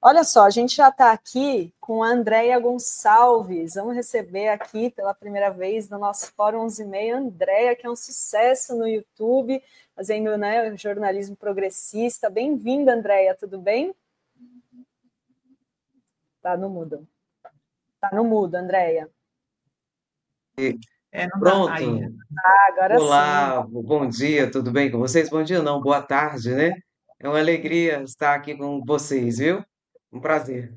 Olha só, a gente já está aqui com a Andréia Gonçalves. Vamos receber aqui pela primeira vez no nosso Fórum 11h30 a Andréia, que é um sucesso no YouTube, fazendo, né, jornalismo progressista. Bem-vinda, Andréia, tudo bem? Tá no mudo. Tá no mudo, Andréia. Não dá aí. Pronto. Agora sim. Olá, bom dia, tudo bem com vocês? Bom dia não, boa tarde, né? É uma alegria estar aqui com vocês, viu? Um prazer.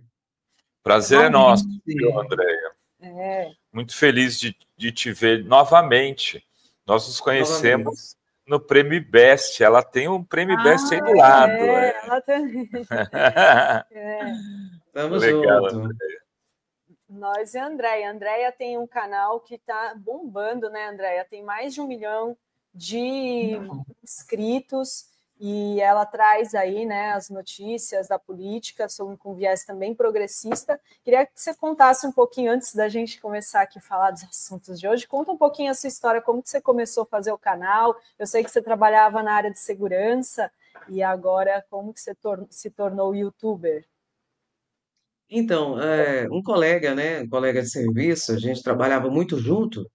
Prazer é nosso, viu, Igualmente. Andréia? É. Muito feliz de te ver novamente. Nós nos Novamente. conhecemos no Prêmio Best. Ela tem um Prêmio Best aí do lado. Ela também. Tamo Legal, junto. Andréia. Nós e a Andréia. A Andréia tem um canal que está bombando, né, Andréia? Tem mais de 1 milhão de inscritos e ela traz aí, né, as notícias da política com viés também progressista. Queria que você contasse um pouquinho, antes da gente começar aqui a falar dos assuntos de hoje, conta um pouquinho a sua história, como que você começou a fazer o canal. Eu sei que você trabalhava na área de segurança e agora como que você se tornou youtuber? Então, um colega, né, um colega de serviço, a gente trabalhava muito junto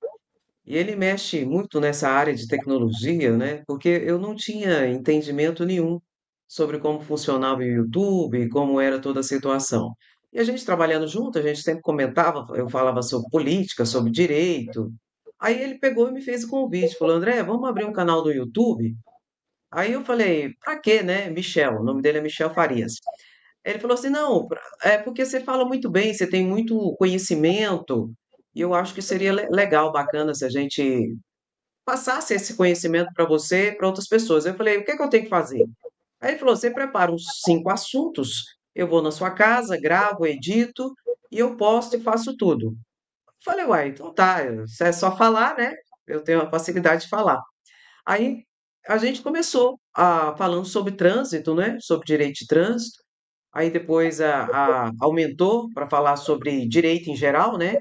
e ele mexe muito nessa área de tecnologia, né? Porque eu não tinha entendimento nenhum sobre como funcionava o YouTube, como era toda a situação. E a gente trabalhando junto, a gente sempre comentava, eu falava sobre política, sobre direito. Aí ele pegou e me fez o convite, falou: André, vamos abrir um canal no YouTube? Aí eu falei: pra quê, né? Michel, o nome dele é Michel Farias. Ele falou assim: não, é porque você fala muito bem, você tem muito conhecimento, e eu acho que seria legal, bacana se a gente passasse esse conhecimento para você, para outras pessoas. Eu falei: o que é que eu tenho que fazer? Aí ele falou: você prepara uns 5 assuntos, eu vou na sua casa, gravo, edito, e eu posto e faço tudo. Eu falei: uai, então tá, é só falar, né? Eu tenho a facilidade de falar. Aí a gente começou falando sobre trânsito, né? Sobre direito de trânsito. Aí depois aumentou para falar sobre direito em geral, né?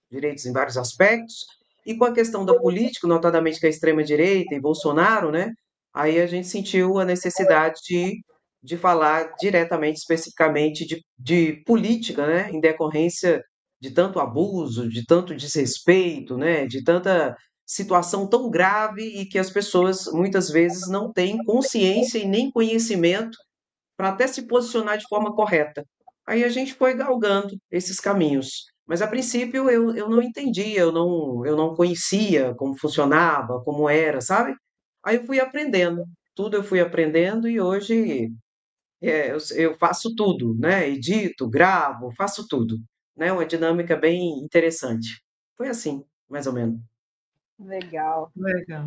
Direitos em vários aspectos. E com a questão da política, notadamente com a extrema-direita e Bolsonaro, né? Aí a gente sentiu a necessidade de falar diretamente, especificamente de política, né? Em decorrência de tanto abuso, de tanto desrespeito, né? De tanta situação tão grave e que as pessoas muitas vezes não têm consciência e nem conhecimento para até se posicionar de forma correta. Aí a gente foi galgando esses caminhos. Mas a princípio eu não entendia, eu não conhecia como funcionava, como era, sabe? Aí eu fui aprendendo, tudo eu fui aprendendo e hoje eu faço tudo, né? Edito, gravo, faço tudo, né? Uma dinâmica bem interessante. Foi assim, mais ou menos. Legal. Legal.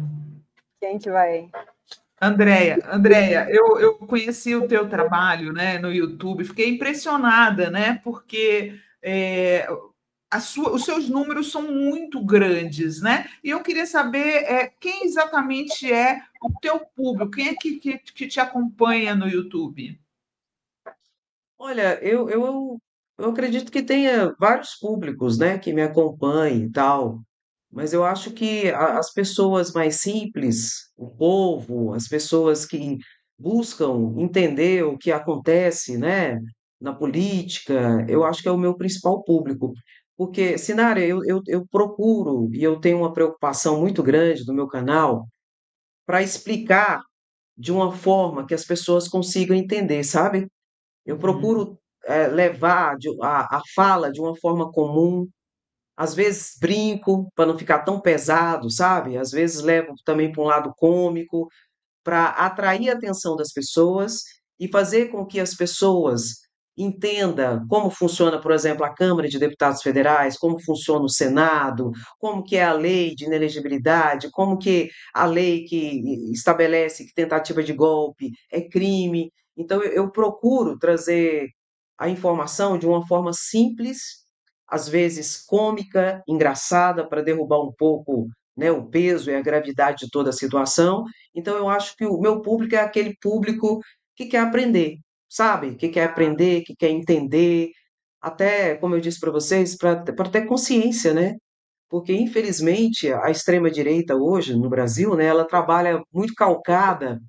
Quem que vai? Andréia, eu conheci o teu trabalho, né, no YouTube, fiquei impressionada, né, porque os seus números são muito grandes, né? E eu queria saber quem exatamente é o teu público, quem é que te acompanha no YouTube? Olha, eu acredito que tenha vários públicos, né, que me acompanhem e tal, mas eu acho que as pessoas mais simples, o povo, as pessoas que buscam entender o que acontece, né, na política, eu acho que é o meu principal público. Porque, Sinara, eu procuro e eu tenho uma preocupação muito grande no meu canal para explicar de uma forma que as pessoas consigam entender, sabe? Eu Uhum. procuro levar a fala de uma forma comum, às vezes brinco para não ficar tão pesado, sabe? Às vezes levo também para um lado cômico, para atrair a atenção das pessoas e fazer com que as pessoas entendam como funciona, por exemplo, a Câmara de Deputados Federais, como funciona o Senado, como que é a lei de inelegibilidade, como que a lei que estabelece que tentativa de golpe é crime. Então, eu procuro trazer a informação de uma forma simples, às vezes cômica, engraçada, para derrubar um pouco, né, o peso e a gravidade de toda a situação. Então, eu acho que o meu público é aquele público que quer aprender, sabe? Que quer aprender, que quer entender, até, como eu disse para vocês, para ter consciência, né? Porque, infelizmente, a extrema-direita hoje, no Brasil, né, ela trabalha muito calcada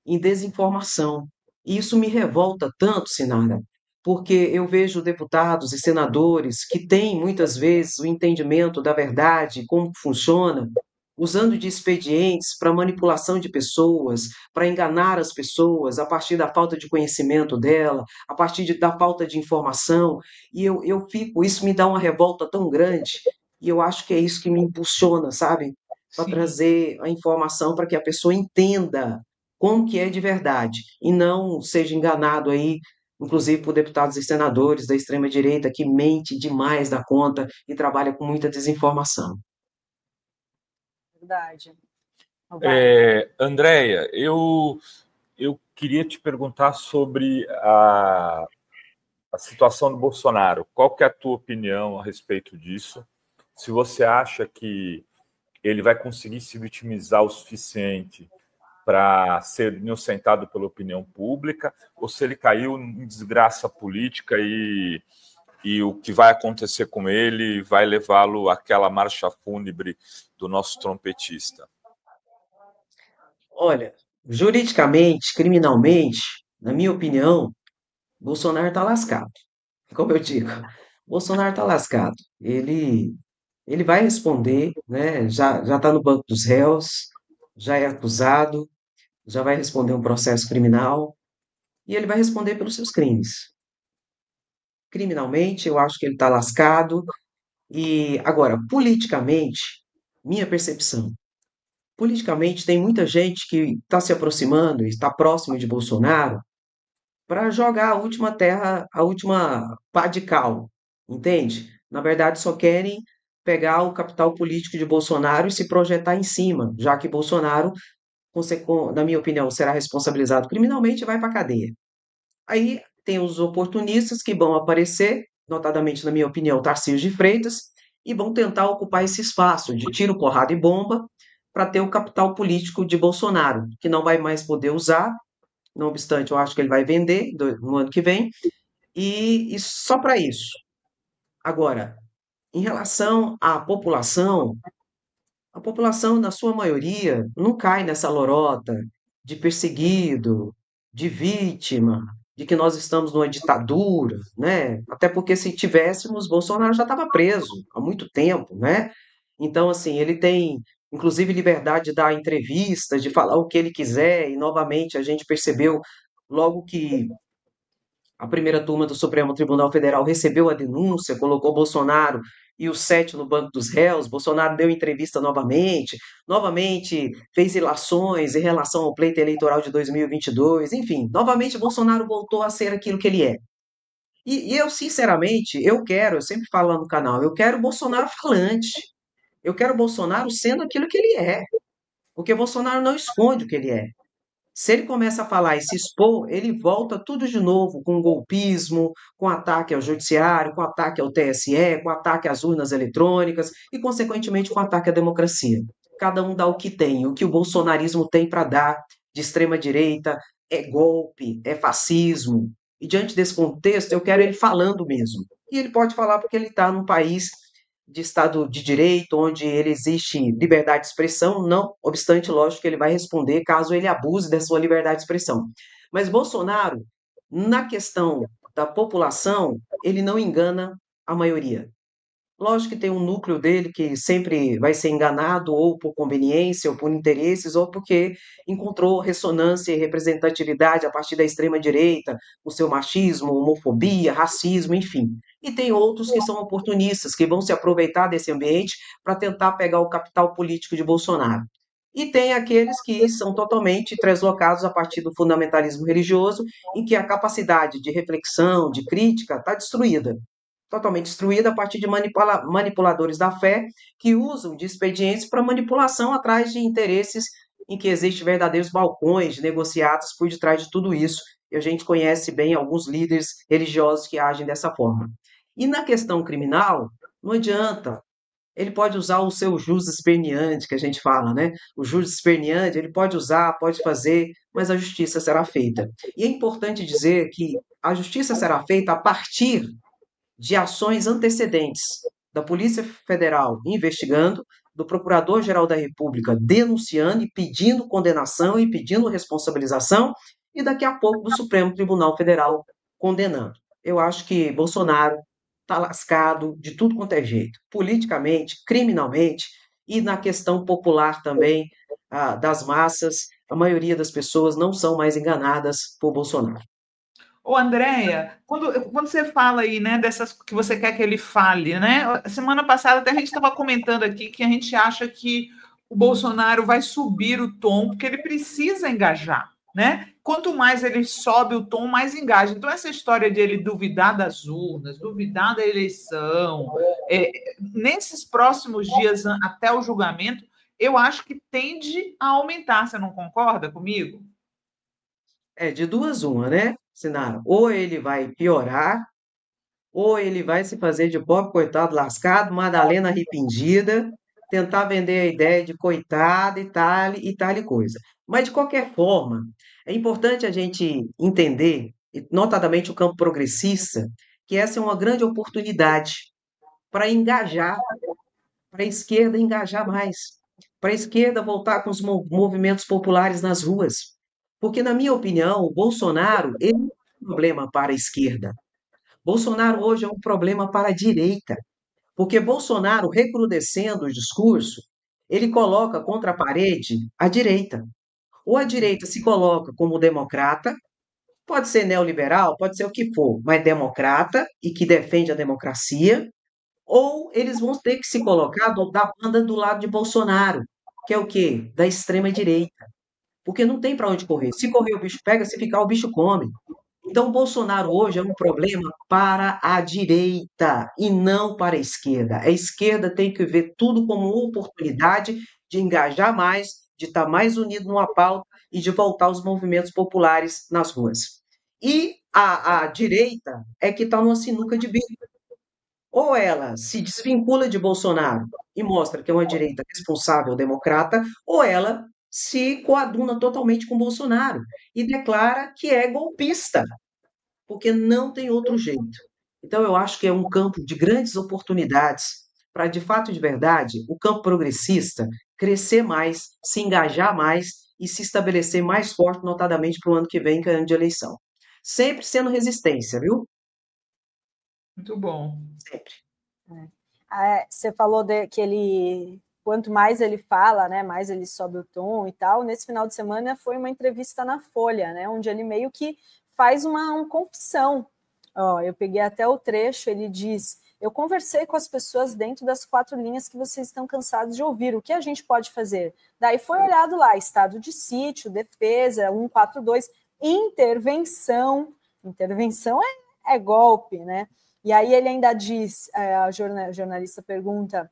em desinformação. E isso me revolta tanto, Sinara, porque eu vejo deputados e senadores que têm muitas vezes o entendimento da verdade, como funciona, usando de expedientes para manipulação de pessoas, para enganar as pessoas a partir da falta de conhecimento dela, a partir da falta de informação, e eu fico, isso me dá uma revolta tão grande, e eu acho que é isso que me impulsiona, sabe? Para Sim. trazer a informação para que a pessoa entenda como que é de verdade e não seja enganado aí, inclusive por deputados e senadores da extrema-direita que mente demais da conta e trabalha com muita desinformação. Verdade. Vai. Andréia, eu queria te perguntar sobre a situação do Bolsonaro. Qual que é a tua opinião a respeito disso? Se você acha que ele vai conseguir se vitimizar o suficiente para ser inocentado pela opinião pública, ou se ele caiu em desgraça política e o que vai acontecer com ele vai levá-lo àquela marcha fúnebre do nosso trompetista. Olha, juridicamente, criminalmente, na minha opinião, Bolsonaro está lascado. Como eu digo, Bolsonaro está lascado. Ele vai responder, né? Já está no banco dos réus, já é acusado, já vai responder um processo criminal e ele vai responder pelos seus crimes. Criminalmente, eu acho que ele está lascado. E agora, politicamente, minha percepção, politicamente tem muita gente que está se aproximando, está próximo de Bolsonaro para jogar a última terra, a última pá de cal, entende? Na verdade, só querem pegar o capital político de Bolsonaro e se projetar em cima, já que Bolsonaro, na minha opinião, será responsabilizado criminalmente e vai para a cadeia. Aí tem os oportunistas que vão aparecer, notadamente, na minha opinião, Tarcísio de Freitas, e vão tentar ocupar esse espaço de tiro, porrada e bomba para ter o capital político de Bolsonaro, que não vai mais poder usar. Não obstante, eu acho que ele vai vender no ano que vem, e só para isso. Agora, em relação à população, a população, na sua maioria, não cai nessa lorota de perseguido, de vítima, de que nós estamos numa ditadura, né? Até porque se tivéssemos, Bolsonaro já estava preso há muito tempo, né? Então, assim, ele tem, inclusive, liberdade de dar entrevistas, de falar o que ele quiser, e novamente a gente percebeu logo que a primeira turma do Supremo Tribunal Federal recebeu a denúncia, colocou Bolsonaro e os 7 no banco dos réus. Bolsonaro deu entrevista novamente fez ilações em relação ao pleito eleitoral de 2022. Enfim, novamente Bolsonaro voltou a ser aquilo que ele é. E eu, sinceramente, eu sempre falo lá no canal, eu quero Bolsonaro falante. Eu quero Bolsonaro sendo aquilo que ele é. Porque Bolsonaro não esconde o que ele é. Se ele começa a falar e se expor, ele volta tudo de novo com golpismo, com ataque ao judiciário, com ataque ao TSE, com ataque às urnas eletrônicas e, consequentemente, com ataque à democracia. Cada um dá o que tem, o que o bolsonarismo tem para dar de extrema-direita é golpe, é fascismo. E diante desse contexto, eu quero ele falando mesmo. E ele pode falar porque ele está num país de Estado de Direito, onde ele existe liberdade de expressão, não obstante, lógico que ele vai responder caso ele abuse da sua liberdade de expressão. Mas Bolsonaro, na questão da população, ele não engana a maioria. Lógico que tem um núcleo dele que sempre vai ser enganado ou por conveniência, ou por interesses, ou porque encontrou ressonância e representatividade a partir da extrema-direita, o seu machismo, homofobia, racismo, enfim. E tem outros que são oportunistas, que vão se aproveitar desse ambiente para tentar pegar o capital político de Bolsonaro. E tem aqueles que são totalmente translocados a partir do fundamentalismo religioso, em que a capacidade de reflexão, de crítica, está destruída, totalmente destruída a partir de manipuladores da fé que usam de expedientes para manipulação atrás de interesses em que existem verdadeiros balcões negociados por detrás de tudo isso. E a gente conhece bem alguns líderes religiosos que agem dessa forma. E na questão criminal, não adianta. Ele pode usar o seu jus esperneante, que a gente fala, né? O jus esperneante, ele pode usar, pode fazer, mas a justiça será feita. E é importante dizer que a justiça será feita a partir de ações antecedentes da Polícia Federal investigando, do Procurador-Geral da República denunciando e pedindo condenação e pedindo responsabilização, e daqui a pouco do Supremo Tribunal Federal condenando. eu acho que Bolsonaro está lascado de tudo quanto é jeito, politicamente, criminalmente e na questão popular também, das massas. A maioria das pessoas não são mais enganadas por Bolsonaro. Ô, Andréia, quando você fala aí, né, dessas que você quer que ele fale, né? Semana passada até a gente estava comentando aqui que a gente acha que o Bolsonaro vai subir o tom, porque ele precisa engajar, né? Quanto mais ele sobe o tom, mais engaja. Então, essa história de ele duvidar das urnas, duvidar da eleição, nesses próximos dias até o julgamento, eu acho que tende a aumentar. Você não concorda comigo? É de duas uma, né, Sinara? Ou ele vai piorar, ou ele vai se fazer de pobre coitado lascado, Madalena arrependida, tentar vender a ideia de coitado e tal e coisa. Mas, de qualquer forma, é importante a gente entender, e notadamente o campo progressista, que essa é uma grande oportunidade para engajar, para a esquerda engajar mais, para a esquerda voltar com os movimentos populares nas ruas. Porque, na minha opinião, o Bolsonaro ele não é um problema para a esquerda. Bolsonaro hoje é um problema para a direita, porque Bolsonaro, recrudescendo o discurso, ele coloca contra a parede a direita. Ou a direita se coloca como democrata, pode ser neoliberal, pode ser o que for, mas democrata e que defende a democracia, ou eles vão ter que se colocar da banda do lado de Bolsonaro, que é o quê? Da extrema direita. Porque não tem para onde correr. Se correr o bicho pega, se ficar o bicho come. Então, o Bolsonaro hoje é um problema para a direita e não para a esquerda. A esquerda tem que ver tudo como uma oportunidade de engajar mais, de estar mais unido numa pauta e de voltar aos movimentos populares nas ruas. E a direita é que está numa sinuca de bico. Ou ela se desvincula de Bolsonaro e mostra que é uma direita responsável democrata, ou ela se coaduna totalmente com Bolsonaro e declara que é golpista, porque não tem outro jeito. Então, eu acho que é um campo de grandes oportunidades para, de fato e de verdade, o campo progressista crescer mais, se engajar mais e se estabelecer mais forte, notadamente para o ano que vem, que é ano de eleição. Sempre sendo resistência, viu? Muito bom. Sempre. Você falou que ele, quanto mais ele fala, né, mais ele sobe o tom e tal. Nesse final de semana foi uma entrevista na Folha, né, onde ele meio que faz uma confissão. Eu peguei até o trecho, ele diz: eu conversei com as pessoas dentro das 4 linhas que vocês estão cansados de ouvir. O que a gente pode fazer? Daí foi olhado lá, estado de sítio, defesa, 142, intervenção. Intervenção é golpe, né? E aí ele ainda diz, a jornalista pergunta,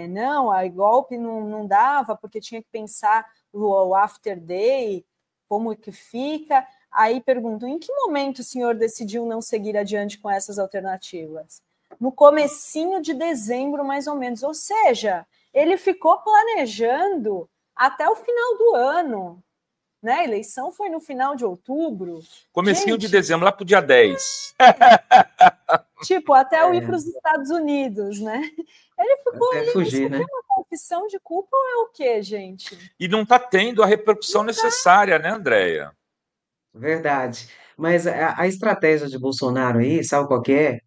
não, a golpe não dava, porque tinha que pensar o after day, como que fica. Aí pergunto, em que momento o senhor decidiu não seguir adiante com essas alternativas? No comecinho de dezembro, mais ou menos. Ou seja, ele ficou planejando até o final do ano. Né? A eleição foi no final de outubro. Comecinho de dezembro, lá para o dia 10. Tipo, até eu ir para os Estados Unidos, né? Ele ficou até ali, fugir, né? uma confissão de culpa ou é o quê, gente? E não está tendo a repercussão necessária, né, Andréia? Verdade. Mas a estratégia de Bolsonaro aí, sabe qual que é?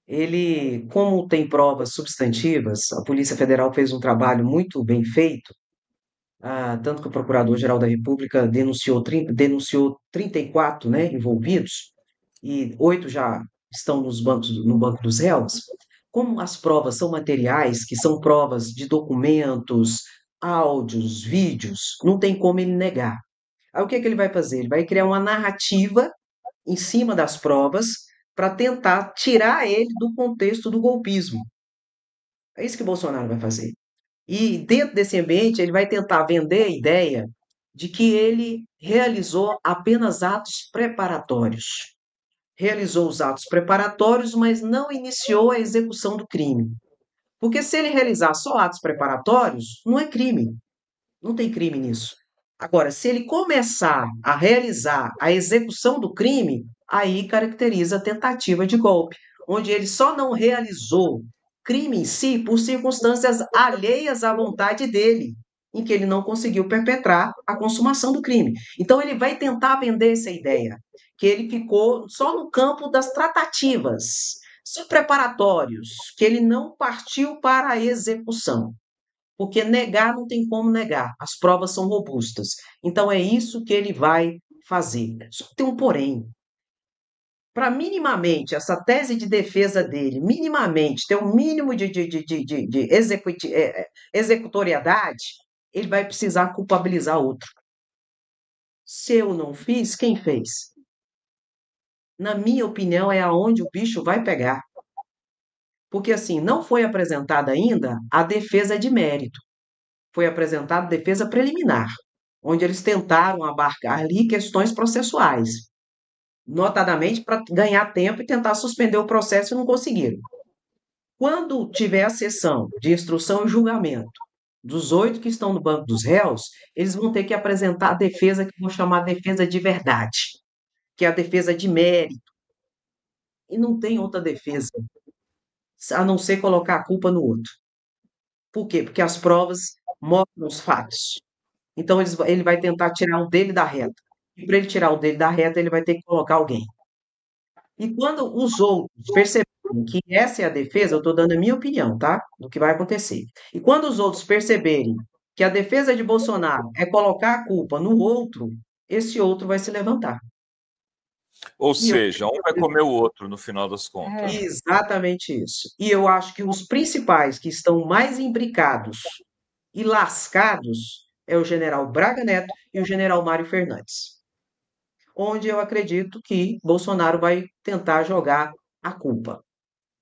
Ele, como tem provas substantivas, a Polícia Federal fez um trabalho muito bem feito, tanto que o Procurador-Geral da República denunciou 34, né, envolvidos, e 8 já estão no banco dos réus. Como as provas são materiais, que são provas de documentos, áudios, vídeos, não tem como ele negar. Aí o que que ele vai fazer? Ele vai criar uma narrativa em cima das provas para tentar tirar ele do contexto do golpismo. É isso que o Bolsonaro vai fazer. E dentro desse ambiente, ele vai tentar vender a ideia de que ele realizou apenas atos preparatórios. Realizou os atos preparatórios, mas não iniciou a execução do crime. Porque se ele realizar só atos preparatórios, não é crime. Não tem crime nisso. Agora, se ele começar a realizar a execução do crime, aí caracteriza a tentativa de golpe, onde ele só não realizou crime em si por circunstâncias alheias à vontade dele, em que ele não conseguiu perpetrar a consumação do crime. Então, ele vai tentar vender essa ideia, que ele ficou só no campo das tratativas, só preparatórios, que ele não partiu para a execução. Porque negar não tem como negar, as provas são robustas. Então, é isso que ele vai fazer. Só que tem um porém. Para minimamente essa tese de defesa dele, minimamente ter um mínimo de executoriedade, ele vai precisar culpabilizar outro. Se eu não fiz, quem fez? Na minha opinião, é aonde o bicho vai pegar. Porque, assim, não foi apresentada ainda a defesa de mérito. Foi apresentada a defesa preliminar, onde eles tentaram abarcar ali questões processuais, notadamente para ganhar tempo e tentar suspender o processo e não conseguiram. Quando tiver a sessão de instrução e julgamento dos 8 que estão no banco dos réus, eles vão ter que apresentar a defesa que vou chamar de defesa de verdade, que é a defesa de mérito. E não tem outra defesa, a não ser colocar a culpa no outro. Por quê? Porque as provas mostram os fatos. Então, ele vai tentar tirar o dele da reta. E para ele tirar o dele da reta, ele vai ter que colocar alguém. E quando os outros perceberem que essa é a defesa, eu estou dando a minha opinião, tá? Do que vai acontecer. E quando os outros perceberem que a defesa de Bolsonaro é colocar a culpa no outro, esse outro vai se levantar. Ou seja, um vai comer o outro no final das contas. Exatamente isso. E eu acho que os principais que estão mais imbricados e lascados é o general Braga Neto e o general Mário Fernandes, onde eu acredito que Bolsonaro vai tentar jogar a culpa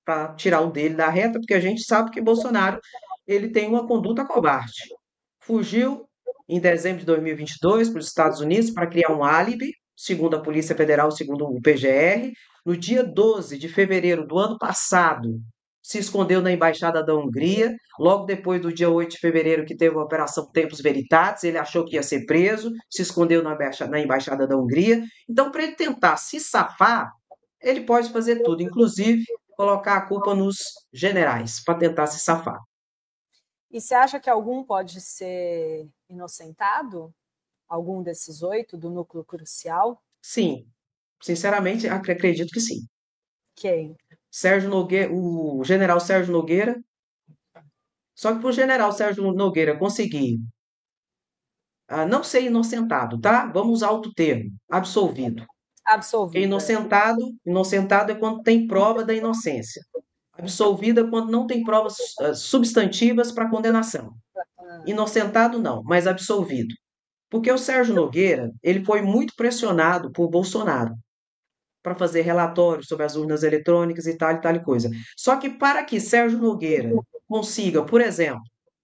para tirar o dele da reta, porque a gente sabe que Bolsonaro ele tem uma conduta covarde. Fugiu em dezembro de 2022 para os Estados Unidos para criar um álibi, segundo a Polícia Federal, segundo o PGR. No dia 12 de fevereiro do ano passado, se escondeu na Embaixada da Hungria. Logo depois do dia 8 de fevereiro, que teve a Operação Tempus Veritatis, ele achou que ia ser preso, se escondeu na Embaixada da Hungria. Então, para ele tentar se safar, ele pode fazer tudo, inclusive colocar a culpa nos generais, para tentar se safar. E você acha que algum pode ser inocentado? Algum desses 8 do núcleo crucial? Sim, sinceramente, acredito que sim. Quem? Sérgio Nogueira, o general Sérgio Nogueira. Só que para o general Sérgio Nogueira conseguir não ser inocentado, tá? Vamos usar outro termo, absolvido. Porque inocentado é quando tem prova da inocência. Absolvido é quando não tem provas substantivas para condenação. Inocentado não, mas absolvido. Porque o Sérgio Nogueira, ele foi muito pressionado por Bolsonaro para fazer relatórios sobre as urnas eletrônicas e tal coisa. Só que para que Sérgio Nogueira consiga, por exemplo,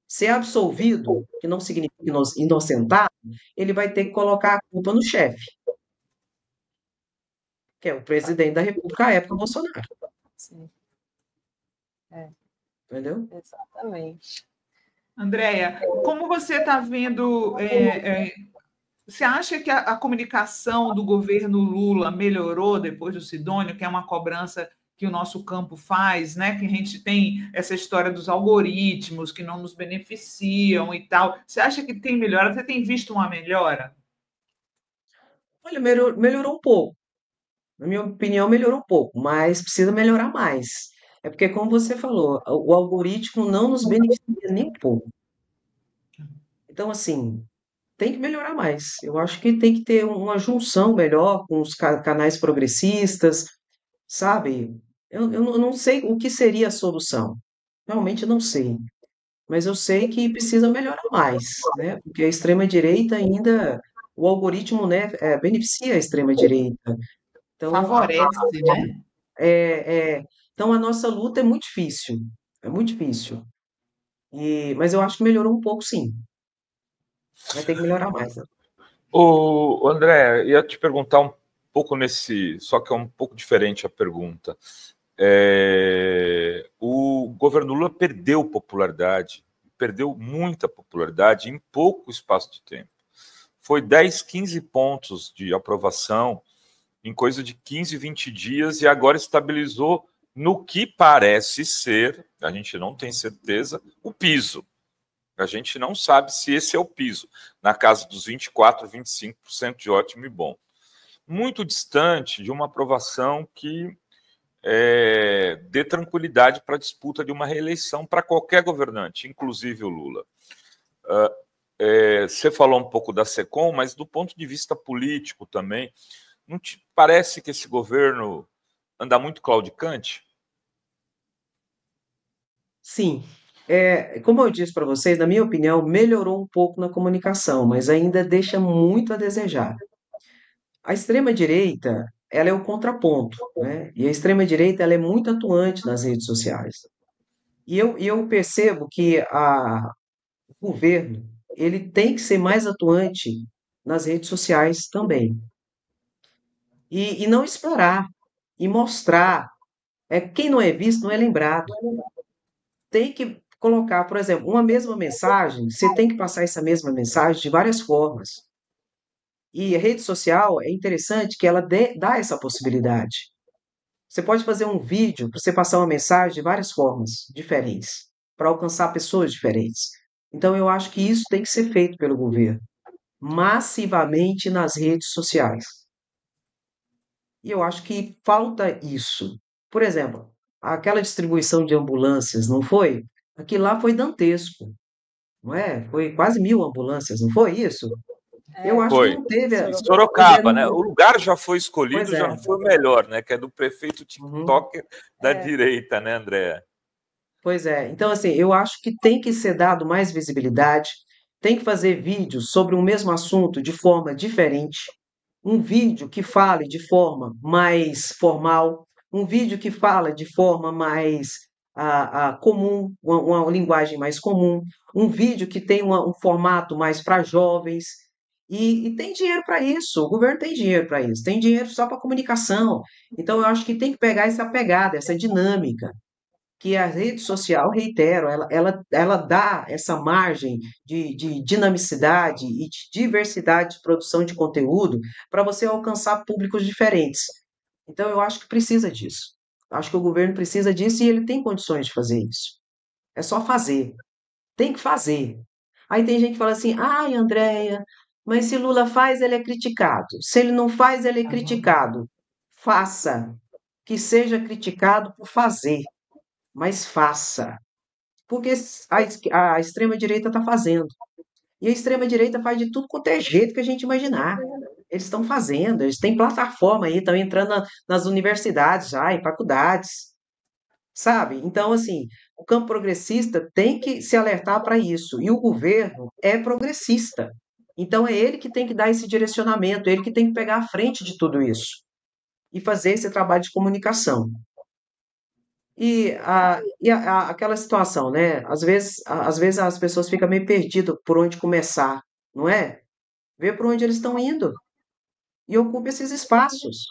ser absolvido, que não significa inocentado, ele vai ter que colocar a culpa no chefe, que é o presidente da República à época, Bolsonaro. Sim. Entendeu? Exatamente. Andréia, como você está vendo, você acha que a comunicação do governo Lula melhorou depois do Sidônio, que é uma cobrança que o nosso campo faz, né? Que a gente tem essa história dos algoritmos que não nos beneficiam e tal. Você acha que tem melhora? Você tem visto uma melhora? Olha, melhorou um pouco. Na minha opinião, melhorou um pouco, mas precisa melhorar mais. É porque, como você falou, o algoritmo não nos beneficia nem um pouco. Então, assim, tem que melhorar mais. Eu acho que tem que ter uma junção melhor com os canais progressistas, sabe? Eu não sei o que seria a solução. Realmente não sei. Mas eu sei que precisa melhorar mais, né? Porque a extrema-direita ainda, o algoritmo, né, beneficia a extrema-direita. Então, favorece, né? Então, a nossa luta é muito difícil. É muito difícil. Mas eu acho que melhorou um pouco, sim. Vai ter que melhorar mais, né? O André, ia te perguntar um pouco só que é um pouco diferente a pergunta. O governo Lula perdeu popularidade, perdeu muita popularidade em pouco espaço de tempo. Foi 10, 15 pontos de aprovação em coisa de 15, 20 dias e agora estabilizou no que parece ser, a gente não tem certeza, o piso. A gente não sabe se esse é o piso, na casa dos 24%, 25% de ótimo e bom. Muito distante de uma aprovação que dê tranquilidade para a disputa de uma reeleição para qualquer governante, inclusive o Lula. Você falou um pouco da SECOM, mas do ponto de vista político também, não te parece que esse governo anda muito claudicante? Sim. Como eu disse para vocês, na minha opinião, melhorou um pouco na comunicação, mas ainda deixa muito a desejar. A extrema-direita, ela é o contraponto, né? E a extrema-direita, ela é muito atuante nas redes sociais. E eu percebo que o governo, ele tem que ser mais atuante nas redes sociais também. E não explorar, e mostrar. Quem não é visto não é lembrado. Tem que colocar, por exemplo, uma mesma mensagem, você tem que passar essa mesma mensagem de várias formas. E a rede social é interessante que ela dá essa possibilidade. Você pode fazer um vídeo para você passar uma mensagem de várias formas diferentes, para alcançar pessoas diferentes. Então, eu acho que isso tem que ser feito pelo governo, massivamente nas redes sociais. E eu acho que falta isso. Por exemplo, aquela distribuição de ambulâncias, não foi? Aquilo lá foi dantesco, não é? Foi quase 1.000 ambulâncias, não foi isso? Eu acho que Foi. não teve. Em Sorocaba, né? Não, O lugar já foi escolhido, pois já é. não foi o melhor, né? Que é do prefeito Uhum. TikToker da direita, né, Andréa? Pois é. Então, assim, eu acho que tem que ser dado mais visibilidade, tem que fazer vídeos sobre o mesmo assunto de forma diferente, um vídeo que fale de forma mais formal, um vídeo que fala de forma mais comum, uma linguagem mais comum, um vídeo que tem um formato mais para jovens. E tem dinheiro para isso, o governo tem dinheiro para isso, tem dinheiro só para comunicação. Então, eu acho que tem que pegar essa pegada, essa dinâmica que a rede social, reitero, ela dá essa margem de dinamicidade e de diversidade de produção de conteúdo para você alcançar públicos diferentes. Então, eu acho que precisa disso. Acho que o governo precisa disso e ele tem condições de fazer isso. É só fazer. Tem que fazer. Aí tem gente que fala assim: ai, Andréia, mas se Lula faz, ele é criticado. Se ele não faz, ele é criticado. Faça. Que seja criticado por fazer, mas faça. Porque a extrema-direita está fazendo. E a extrema-direita faz de tudo quanto é jeito que a gente imaginar. Eles estão fazendo, eles têm plataforma aí, estão entrando nas universidades já, em faculdades, sabe? Então, assim, o campo progressista tem que se alertar para isso. E o governo é progressista. Então, é ele que tem que dar esse direcionamento, é ele que tem que pegar a frente de tudo isso e fazer esse trabalho de comunicação. Aquela situação, né? Às vezes as pessoas ficam meio perdidas por onde começar, não é? Ver por onde eles estão indo e ocupe esses espaços.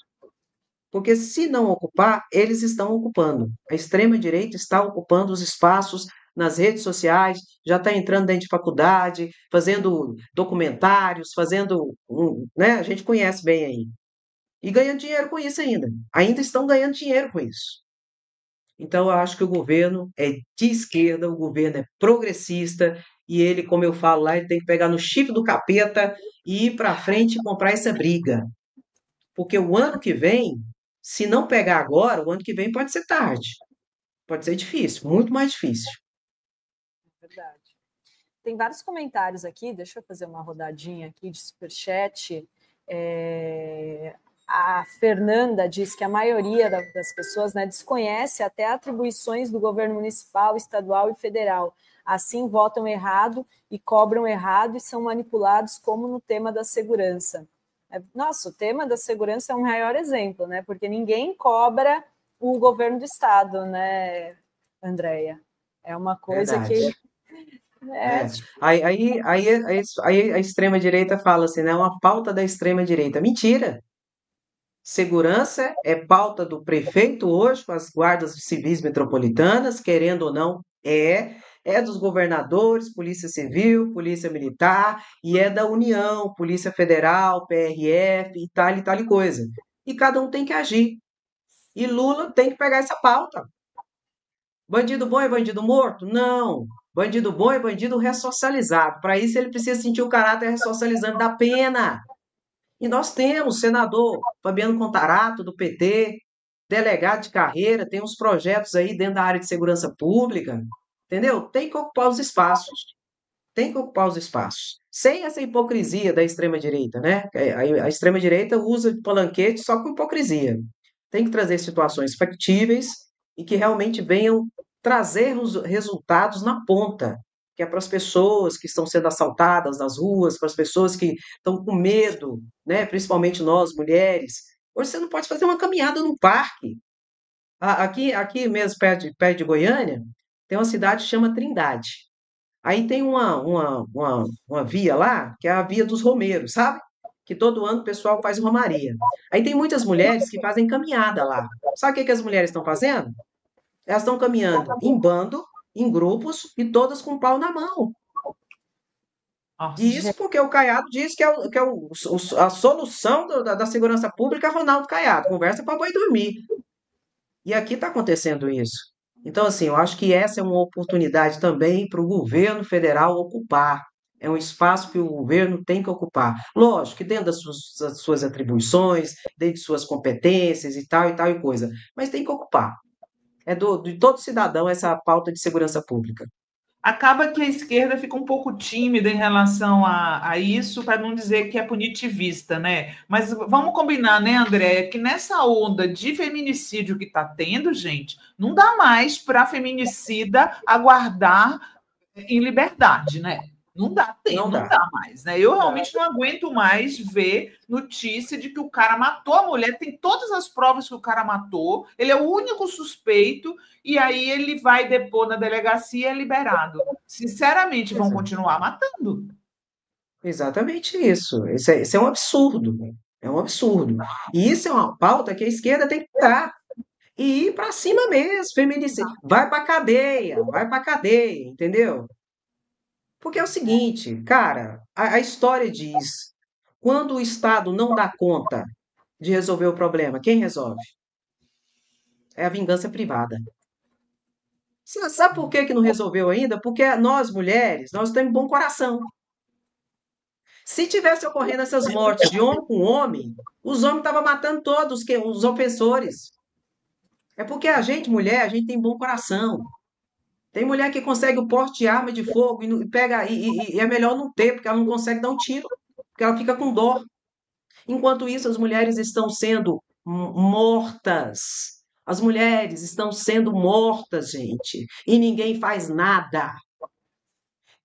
Porque se não ocupar, eles estão ocupando. A extrema-direita está ocupando os espaços nas redes sociais, já está entrando dentro de faculdade, fazendo documentários, né? A gente conhece bem aí. E ganhando dinheiro com isso ainda. Ainda estão ganhando dinheiro com isso. Então, eu acho que o governo é de esquerda, o governo é progressista, e ele, como eu falo lá, ele tem que pegar no chifre do capeta e ir para frente e comprar essa briga. Porque o ano que vem, se não pegar agora, o ano que vem pode ser tarde. Pode ser difícil, muito mais difícil. Verdade. Tem vários comentários aqui, deixa eu fazer uma rodadinha aqui de superchat. A Fernanda diz que a maioria das pessoas, né, desconhece até atribuições do governo municipal, estadual e federal. Assim, votam errado e cobram errado e são manipulados, como no tema da segurança. Nossa, o tema da segurança é um maior exemplo, né? Porque ninguém cobra o governo do estado, né, Andréia? É uma coisa Verdade. que... Aí a extrema-direita fala assim, né? Uma pauta da extrema-direita. Mentira! Segurança é pauta do prefeito hoje, com as guardas civis metropolitanas, querendo ou não, é dos governadores, Polícia Civil, Polícia Militar, e é da União, Polícia Federal, PRF e tal coisa. E cada um tem que agir. E Lula tem que pegar essa pauta. Bandido bom é bandido morto? Não. Bandido bom é bandido ressocializado. Para isso, ele precisa sentir o caráter ressocializante da pena. E nós temos senador Fabiano Contarato, do PT, delegado de carreira, tem uns projetos aí dentro da área de segurança pública, entendeu? Tem que ocupar os espaços. Tem que ocupar os espaços. Sem essa hipocrisia da extrema-direita, né? A extrema-direita usa de palanquete só com hipocrisia. Tem que trazer situações factíveis e que realmente venham trazer os resultados na ponta, que é para as pessoas que estão sendo assaltadas nas ruas, para as pessoas que estão com medo, né? Principalmente nós, mulheres. Hoje você não pode fazer uma caminhada num parque. Aqui mesmo, perto de Goiânia, tem uma cidade que chama Trindade. Aí tem uma via lá, que é a via dos Romeiros, sabe? Que todo ano o pessoal faz romaria. Aí tem muitas mulheres que fazem caminhada lá. Sabe o que as mulheres estão fazendo? Elas estão caminhando em bando, em grupos, e todas com o pau na mão. Nossa, E isso porque o Caiado diz que a solução da segurança pública é Ronaldo Caiado. Conversa para boi dormir. E aqui está acontecendo isso. Então, assim, eu acho que essa é uma oportunidade também para o governo federal ocupar. É um espaço que o governo tem que ocupar. Lógico que dentro das suas atribuições, dentro de suas competências e tal e coisa. Mas tem que ocupar. É de todo cidadão essa pauta de segurança pública. acaba que a esquerda fica um pouco tímida em relação a isso, para não dizer que é punitivista, né? Mas vamos combinar, né, André, que nessa onda de feminicídio que está tendo, gente, não dá mais para feminicida aguardar em liberdade, né? Não dá tempo, não dá mais, né? Eu realmente não aguento mais ver notícia de que o cara matou a mulher, tem todas as provas que o cara matou, ele é o único suspeito, e aí ele vai depor na delegacia e é liberado. Sinceramente, vão continuar matando. Exatamente isso. Esse é um absurdo. É um absurdo. E isso é uma pauta que a esquerda tem que dar. E ir para cima mesmo, feminicídio. Vai para cadeia, entendeu? Porque é o seguinte, cara, a história diz, quando o Estado não dá conta de resolver o problema, quem resolve? É a vingança privada. Sabe por que não resolveu ainda? Porque nós, mulheres, nós temos bom coração. Se tivesse ocorrendo essas mortes de homem com homem, os homens estavam matando todos os ofensores. É porque a gente, mulher, a gente tem bom coração. Tem mulher que consegue o porte de arma de fogo e pega e é melhor não ter, porque ela não consegue dar um tiro, porque ela fica com dor. Enquanto isso, as mulheres estão sendo mortas. As mulheres estão sendo mortas, gente, e ninguém faz nada.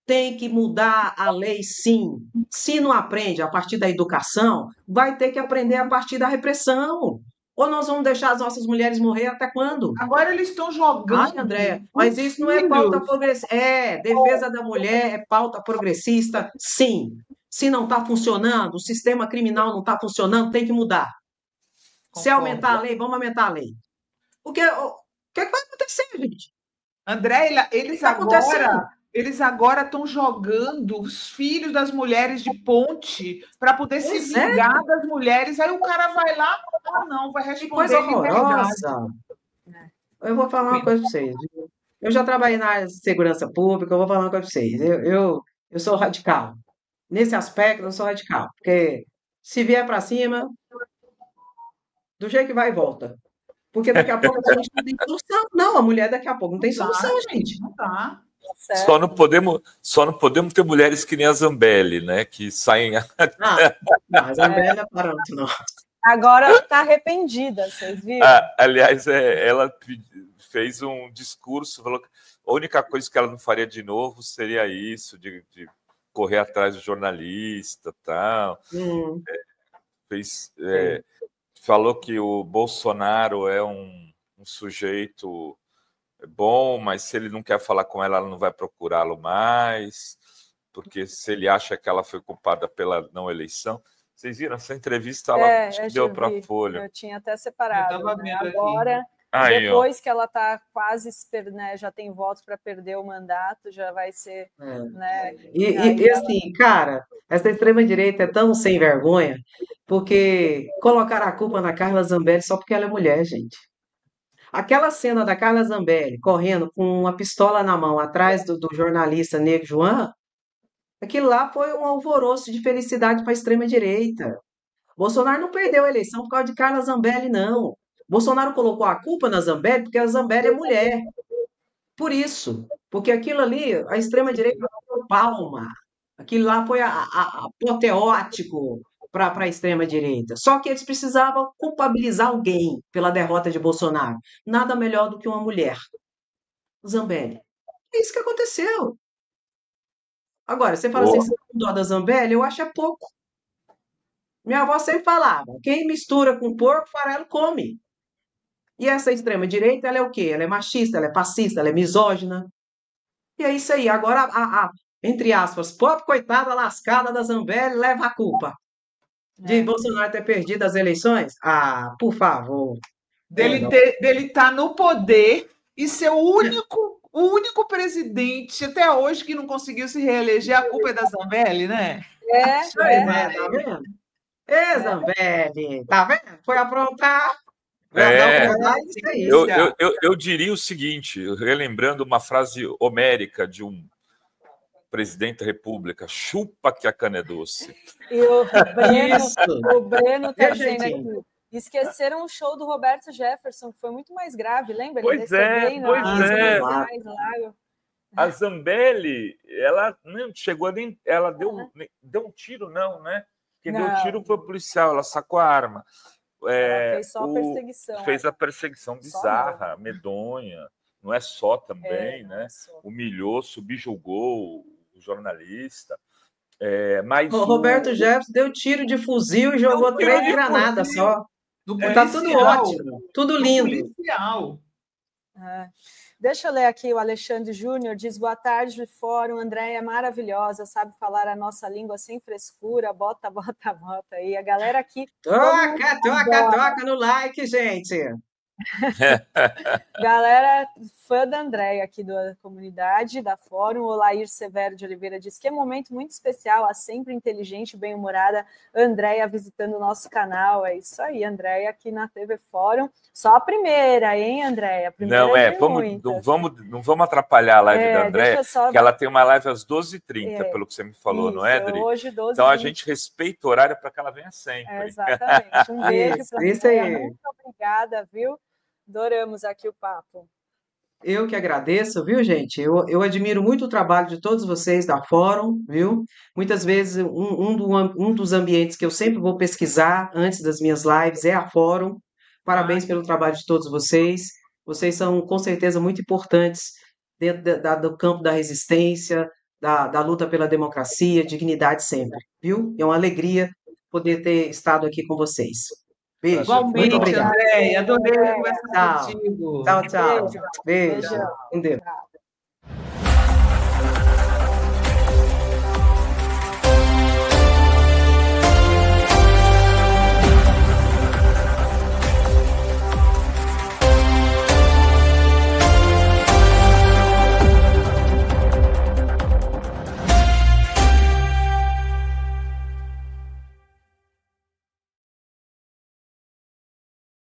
Tem que mudar a lei, sim. Se não aprende a partir da educação, vai ter que aprender a partir da repressão. Ou nós vamos deixar as nossas mulheres morrer até quando? Agora eles estão jogando. Ai, André, mas isso não é pauta progressista. É, defesa da mulher é pauta progressista, sim. Se não está funcionando, o sistema criminal não está funcionando, tem que mudar. Concordo. Se aumentar a lei, vamos aumentar a lei. O que vai acontecer, gente? André, eles agora estão jogando os filhos das mulheres de ponte para poder se vingar das mulheres. Aí o cara vai lá, não, vai responder. Que coisa horrorosa. Eu vou falar uma coisa para vocês. Eu já trabalhei na área de segurança pública, eu vou falar uma coisa para vocês. Eu sou radical. Nesse aspecto, eu sou radical. Porque se vier para cima, do jeito que vai e volta. Porque daqui a pouco a gente não tem solução. Não, a mulher daqui a pouco não tem solução, gente. Não tá. Só não podemos ter mulheres que nem a Zambelli, né? Que saem. Não, a Zambelli não é parâmetro, não. Agora está arrependida, vocês viram? Aliás, ela fez um discurso, falou que a única coisa que ela não faria de novo seria isso, de correr atrás do jornalista, tal. Falou que o Bolsonaro é um sujeito bom, mas se ele não quer falar com ela, ela não vai procurá-lo mais, porque se ele acha que ela foi culpada pela não eleição. Vocês viram essa entrevista? Ela deu para a Folha. Eu tinha até separado. Né? Agora, depois que ela está quase, né, já tem votos para perder o mandato, já vai ser. Né, e assim, cara, essa extrema-direita é tão sem vergonha, porque colocaram a culpa na Carla Zambelli só porque ela é mulher, gente. Aquela cena da Carla Zambelli correndo com uma pistola na mão atrás do jornalista Negro João, aquilo lá foi um alvoroço de felicidade para a extrema-direita. Bolsonaro não perdeu a eleição por causa de Carla Zambelli, não. Bolsonaro colocou a culpa na Zambelli porque a Zambelli é mulher. Por isso. Porque aquilo ali, a extrema-direita deu palma. Aquilo lá foi apoteótico para a extrema-direita. Só que eles precisavam culpabilizar alguém pela derrota de Bolsonaro. Nada melhor do que uma mulher. Zambelli. É isso que aconteceu. Agora, você fala assim, você com dó da Zambelli, eu acho é pouco. Minha avó sempre falava, quem mistura com porco, farelo come. E essa extrema-direita, ela é o quê? Ela é machista, ela é fascista, ela é misógina. E é isso aí. Agora, entre aspas, pobre coitada lascada da Zambelli leva a culpa de Bolsonaro ter perdido as eleições? Ah, por favor. Dele estar no poder e ser o único presidente até hoje que não conseguiu se reeleger, a culpa é da Zambelli, né? Tá vendo? Zambelli, tá vendo? Foi aprontar. Eu diria o seguinte, relembrando uma frase homérica de um presidente da República: chupa que a cana é doce. E o Breno está dizendo aqui. Esqueceram o show do Roberto Jefferson, que foi muito mais grave, lembra? Pois é. A Zambelli, ela não chegou nem... Ela deu um tiro, não, né? Quem deu o tiro foi o policial, ela sacou a arma. Fez só a perseguição. Fez a perseguição bizarra, medonha. Não é só também, né? Humilhou, subjugou o jornalista. Mas o Roberto Jefferson deu tiro de fuzil e jogou 3 granadas só. Tá tudo ótimo, tudo lindo. Deixa eu ler aqui, o Alexandre Júnior diz, boa tarde, fórum, Andréia é maravilhosa, sabe falar a nossa língua sem frescura, bota aí, a galera aqui... Toca no like, gente! Galera, fã da Andréia aqui da comunidade, da fórum, o Lair Severo de Oliveira diz que é um momento muito especial, a sempre inteligente e bem-humorada Andréia visitando o nosso canal, é isso aí, Andréia aqui na TV Fórum, só a primeira, hein, Andréia? Não vamos atrapalhar a live da Andréia, que ela tem uma live às 12h30, pelo que você me falou, isso, não é, Adri? Hoje, 12h30. Então a gente respeita o horário para que ela venha sempre. Exatamente, um beijo para a Andréia, muito obrigada, viu? Adoramos aqui o papo. Eu que agradeço, viu, gente? Eu admiro muito o trabalho de todos vocês da Fórum, viu? Muitas vezes, um dos ambientes que eu sempre vou pesquisar antes das minhas lives é a Fórum. Parabéns pelo trabalho de todos vocês. Vocês são, com certeza, muito importantes dentro do campo da resistência, da luta pela democracia, dignidade sempre, viu? É uma alegria poder ter estado aqui com vocês. Beijo. Igualmente, Andréia. Adorei conversar contigo. Tchau. Beijo. Com Deus.